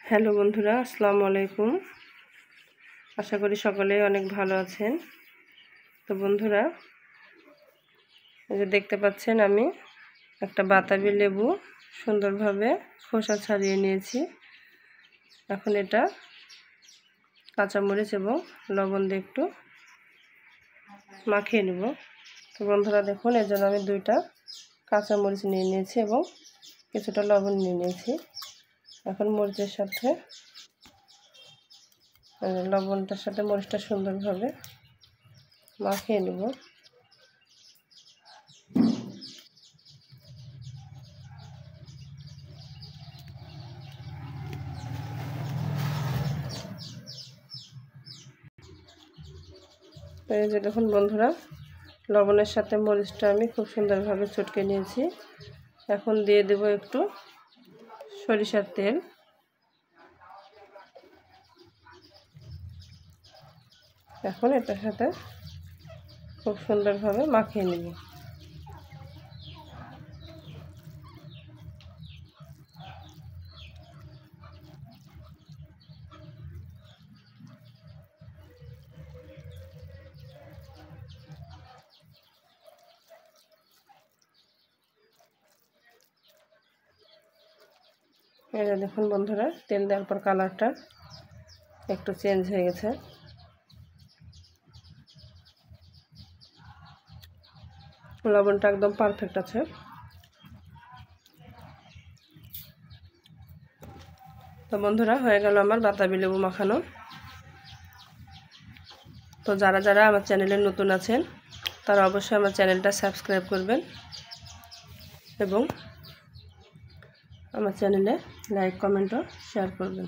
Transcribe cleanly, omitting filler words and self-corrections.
Hello বন্ধুরা, আসসালামু আলাইকুম। আশা করি সকলেই অনেক ভালো আছেন। তো বন্ধুরা, এই যে দেখতে পাচ্ছেন, আমি একটা বাতাবি লেবু সুন্দরভাবে খোসা ছাড়িয়ে নিয়েছি। এখন এটা কাঁচামরিচ এবং লবণ দিয়ে একটু মাখিয়ে নেব। তো বন্ধুরা দেখুন, এর জন্য আমি 2টা কাঁচামরিচ নিয়ে নিয়েছি এবং কিছুটা লবণ নিয়ে নিয়েছি। এখন মরিচের সাথে লবণটার সাথে মরিচটা সুন্দরভাবে মাখিয়ে নেব। এই যে দেখুন বন্ধুরা, লবণের সাথে মরিচটা আমি খুব সুন্দরভাবে চটকে নিয়েছি। এখন দিয়ে দেব একটু সরিষার তেল। এখন এটার সাথে খুব সুন্দরভাবে মাখিয়ে নেব। এই যে দেখুন বন্ধুরা, তেল দেওয়ার পর কালারটা একটু চেঞ্জ হয়ে গেছে। লবণটা একদম পারফেক্ট আছে। তো বন্ধুরা, হয়ে গেল আমার বাতাবি লেবু মাখানো। তো যারা যারা আমার চ্যানেলে নতুন আছেন তারা অবশ্যই আমার চ্যানেলটা সাবস্ক্রাইব করবেন এবং আমার চ্যানেলে লাইক, কমেন্ট ও শেয়ার করবেন।